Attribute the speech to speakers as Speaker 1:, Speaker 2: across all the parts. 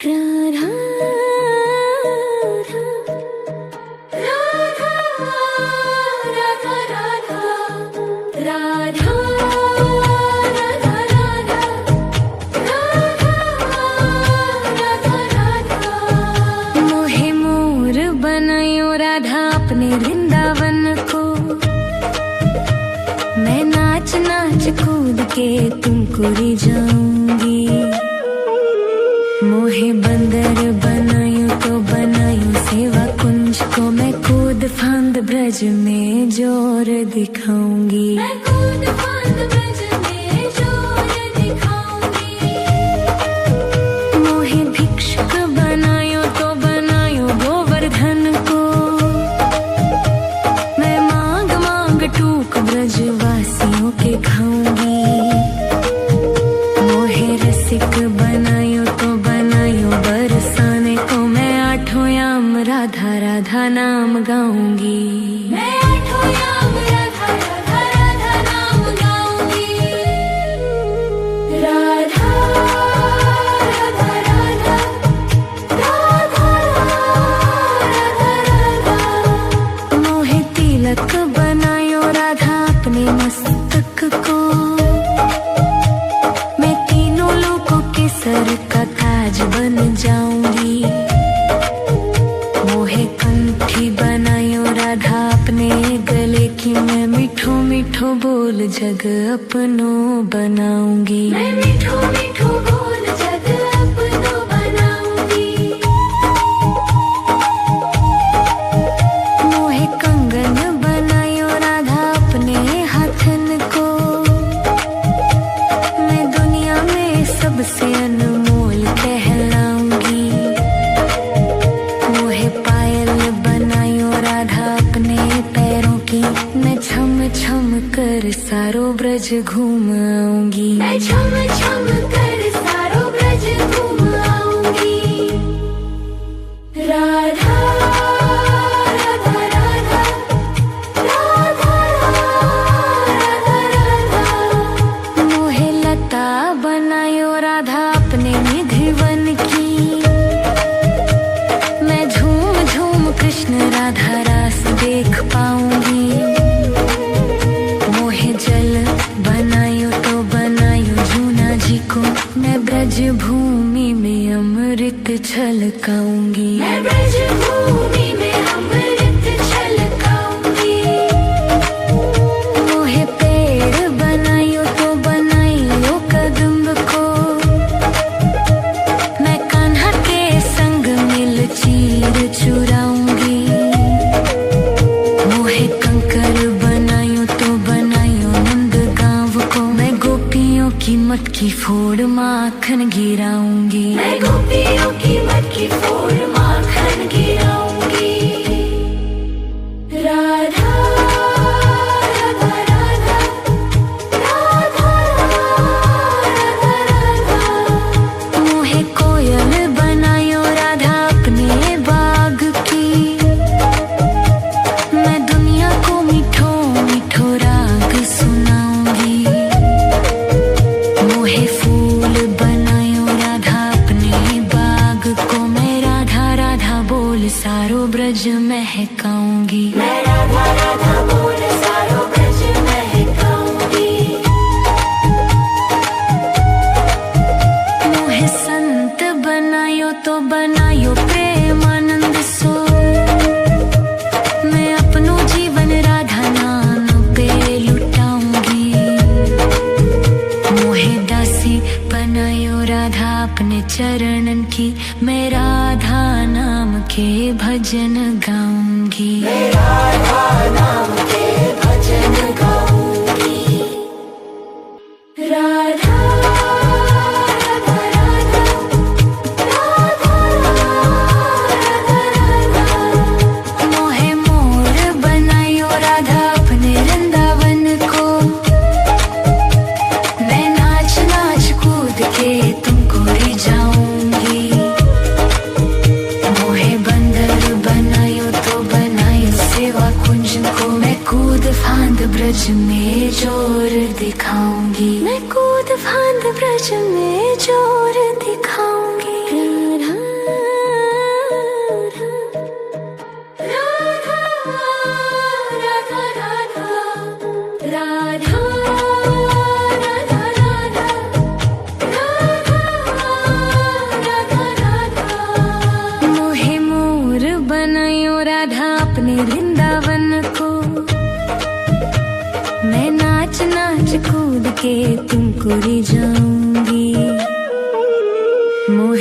Speaker 1: राधा राधा राधा राधा राधा मोहे मोर बनायो राधा अपने वृंदावन को। मैं नाच नाच कूद के तुमको ले जाऊंगी। मोहे बंदर बनायो तो बनायो सेवा कुंज को। मैं कूद फांद ब्रज में जोर दिखाऊंगी। मैं कूद फांद ब्रज में जोर दिखाऊंगी। मोहे भिक्षुक बनायो तो बनायो गोवर्धन को। मैं मांग मांग टूक ब्रज वासियों के खाऊंगी। मोहे रसिक बनायो तो बनायो बरसाने को। मैं आठों याम राधा राधा नाम गाऊंगी। मैं आठों याम राधा राधा राधा नाम गाऊंगी। राधा राधा राधा राधा राधा राधा। मोहे तिलक बनायो राधा अपने मस्तक को। मैं तीनों लोगों के सर का ताज बन जाऊंगी। मोहे कंठी बनायो राधा अपने गले की। मैं मीठो मीठो बोल जग अपनो बनाऊंगी। मैं मीठो मीठो बोल जग अपनो बनाऊंगी। मोहे कंगन बनायो राधा अपने हाथन को। मैं दुनिया में सबसे अनमोल कहलाऊंगी। मोहे पायल बनायो राधा अपने पैरों की। मैं छम छम कर सारो ब्रज घूम आऊंगी। मैं छम छम कर सारो ब्रज घूम आऊंगी। राधा राधा राधा राधा राधा राधा। मोहे लता बनायो राधा अपने निधि वन की। मैं झूम झूम कृष्ण राधा रास देख पाऊंगी। मोहे जल बनायो तो बनायो जूना जी को। मैं ब्रज भूमि में अमृत छलकाऊंगी। मैं ब्रज भूमि में अमृत छलकाऊंगी। मोहे पेड़ बनायो तो बनायो कदम्ब को। मैं कान्हा के संग मिल चीर चुराऊंगी। मोहे कंकर बनायो तो बनायो नंद गांव को। मैं गोपियों की मटकी फोड़ माखन गिराऊंगी। मैं गोपियों की मटकी फोड़ माखन गिराऊंगी। राधा राधा राधा राधा राधा राधा। मोहे कोयल बनायो राधा अपने बाग की। मैं दुनिया को मीठो मीठो राग सुनाऊंगी। मोहे फूल बनायो राधा अपने बाग को। मैं राधा राधा बोल सारो ब्रज महकाऊंगी। मैं राधा राधा बोल सारो ब्रज महकाऊंगी। मोहे संत बनायो तो बनायो प्रेमानंद सो। मैं अपनो जीवन राधा नाम पे लुटाऊंगी। मोहे दासी बनायो राधा अपने चरणन की। मैं राधा नाम के भजन गाऊंगी। मैं राधा नाम के भजन गाऊंगी। राधा राधा राधा राधा राधा राधा। मोहे मोर बनायो राधा अपने वृंदावन को। मैं नाच नाच कूद के तुमको ले जाऊंगी। मोहे बंदर बनायो तो बनायो सेवा कुंज को। मैं कूद फांद ब्रज में जोर दिखाऊंगी। मैं कूद फांद ब्रज में जोर दिखाऊंगी। राधा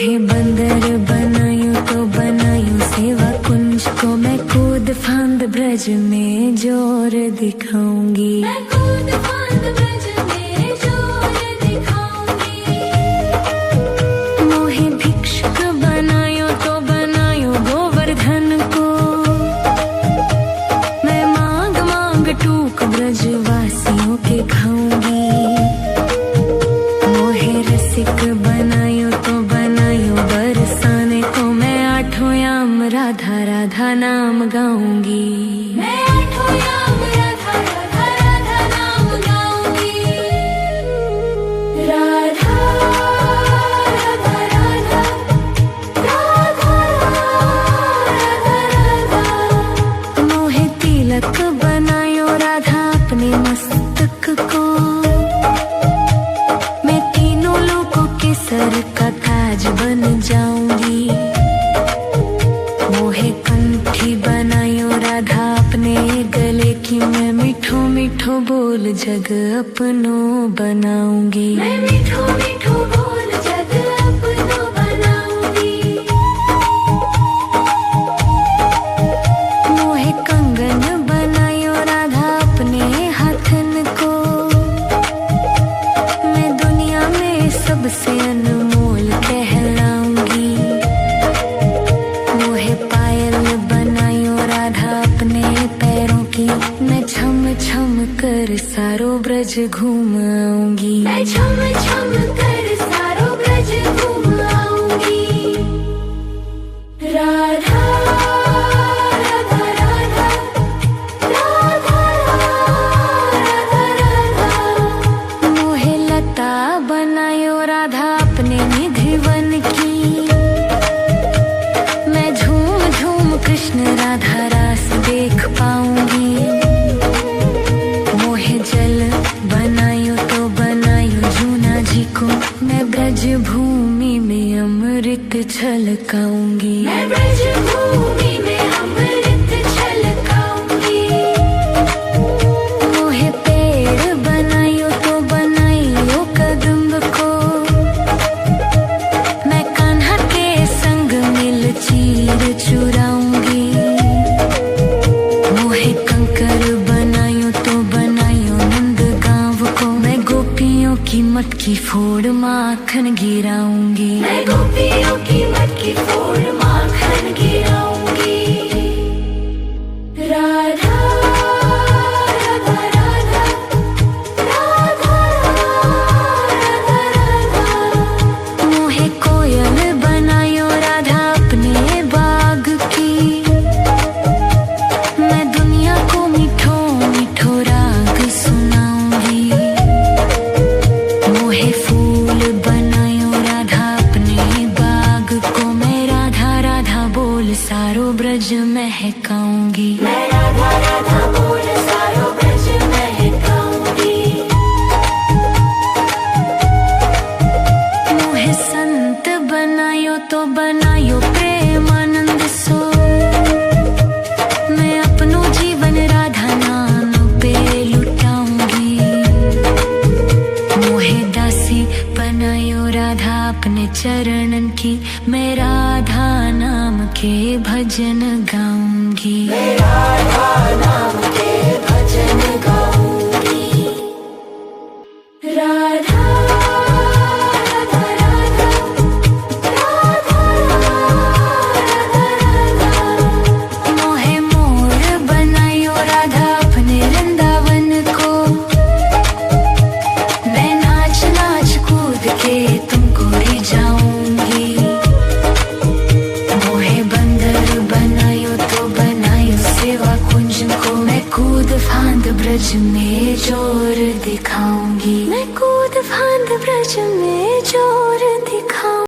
Speaker 1: मोहे बंदर बनायो तो बनायो सेवा कुंज को, मैं कूद फांद ब्रज में जोर दिखाऊंगी। मैं कूद फांद ब्रज में जोर दिखाऊंगी। मोहे भिक्षुक बनायो तो बनायो गोवर्धन को, मैं मांग मांग टूक ब्रजवासियों के खाऊंगी। मोहे रसिक बनायो तो बनायो बरसाने को, मैं आठों याम राधा राधा नाम गाऊंगी। मैं आठों याम राधा राधा राधा नाम गाऊंगी। राधा राधा राधा राधा राधा राधा। मोहे तिलक बनायो राधा अपने मस्तक को, मैं तीनों लोगों के सर का ताज बन जाऊंगी। मोहे कंठी बनायो राधा अपने गले की, मैं मीठो मीठो बोल जग अपनो बनाऊंगी। मैं मीठो मीठो बोल जग अपनो बनाऊंगी। मोहे कंगन बनायो राधा अपने हाथन को, मैं दुनिया में सबसे अनमोल कहलाऊंगी। मोहे पायल बनायो राधा अपने पैरों की, मैं छम छम कर सारो ब्रज घूम आऊंगी। मैं छम छम कर सारो ब्रज घूम आऊंगी। राधा राधा राधा राधा राधा राधा। मोहे लता बनायो राधा अपने निधि वन की, मैं झूम झूम कृष्ण राधा रास देख पाऊंगी। मोहे जल बनायो तो बनायो जूना जी को, मैं ब्रज भूमि में अमृत छलकाऊंगी। मैं ब्रज भूमि में अमृत छलकाऊंगी। मोहे पेड़ बनायो तो बनायो कदम्ब को, मैं कान्हा के संग मिल चीर चुराऊंगी। मोहे कंकर बनायो तो बनायो नंद गांव को, मैं गोपियों की मटकी फोड़ माखन गिराऊंगी। मैं गोपियों की मटकी फोड़ माखन गिराऊंगी। राधा राधा राधा राधा राधा राधा। मोहे कोयल बनायो राधा अपने बाग की, मैं दुनिया को मीठो मीठो राग सुनाऊंगी। मोहे फूल बनायो राधा अपने बाग को, मैं राधा राधा बोल सारो ब्रज महकाऊंगी। मैं राधा राधा बोल सारो ब्रज महकाऊंगी। मोहे संत बनायो तो बनायो प्रेमानंद सो, मैं अपनो जीवन राधा नाम पे लुटाऊंगी। मोहे दासी बनायो राधा अपने चरणन की, मैं राधा नाम के भजन गाऊंगी। मैं राधा नाम के भजन गाऊंगी। राधा